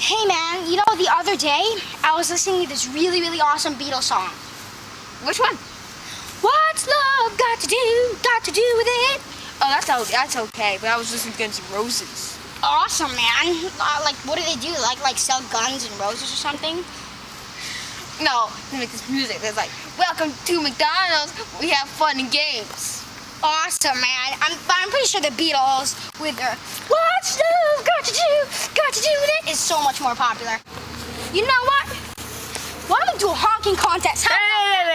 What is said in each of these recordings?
Hey man, you know the other day I was listening to this really awesome Beatles song. Which one? What's love got to do with it? Oh, that's okay. But I was listening to Guns N' Roses. Awesome, man. Like, what do they do? Like sell guns and roses or something? No, they make this music that's like, welcome to McDonald's. We have fun and games. Awesome, man. I'm pretty sure the Beatles with their What's love got to do with it is so much more popular. You know what? Why don't we do a honking contest? Huh?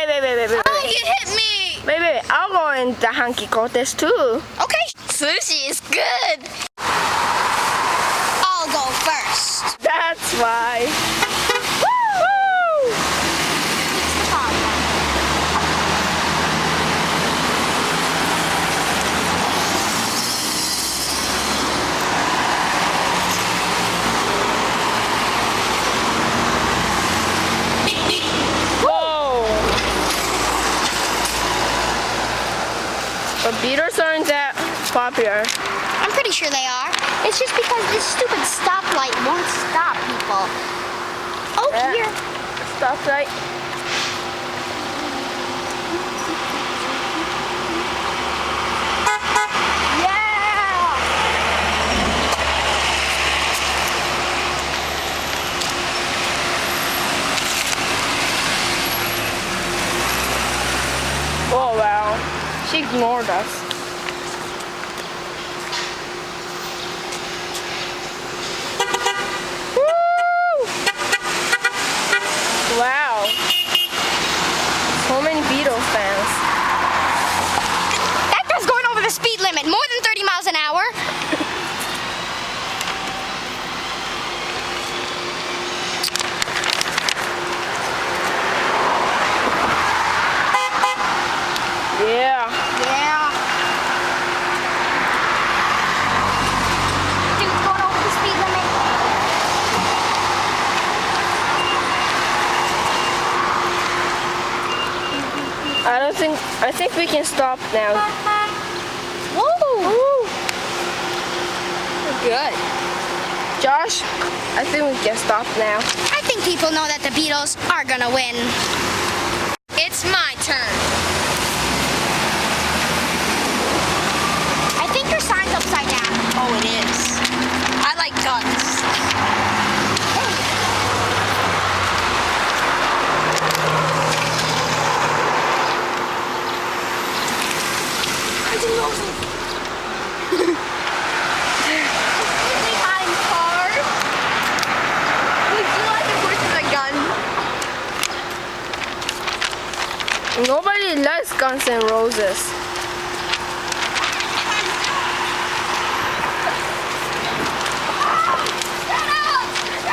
Wait. Oh, you hit me. Wait. I'll go in the honky contest too. Okay. Sushi is good. I'll go first. That's why. But Beatles aren't that popular. I'm pretty sure they are. It's just because this stupid stoplight won't stop people. Oh, here. Stoplight. Yeah! Oh wow. She ignored us. Woo! Wow. So many Beatles fans. That car's going over the speed limit, more than 30 miles an hour. Yeah. Dude's going over the speed limit. I think we can stop now. Woo! Good. Josh, I think we can stop now. I think people know that the Beatles are gonna win. It's my turn. I think your sign's upside down. Oh, it is. I like guns. Nobody likes Guns N' Roses.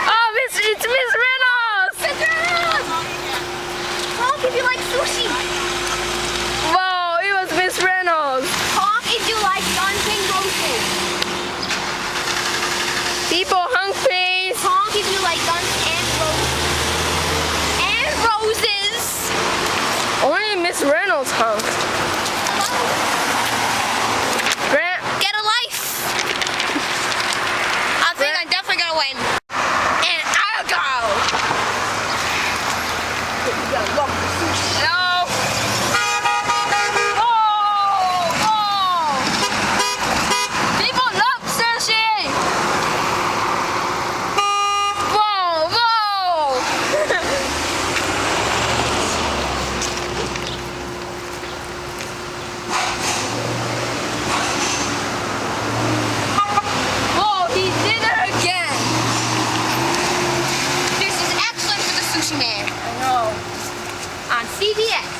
Oh, it's Miss Reynolds! Honk if you like sushi. Wow, it was Miss Reynolds. Honk if you like guns and roses. People, honk please. Honk if you like guns and roses. Only Miss Reynolds honked. Grant, Get a life. I think I'm definitely gonna win. And I'll go. Hello. People love sushi. Whoa. Whoa, he did it again. This is excellent for the sushi man. I know. On CBS.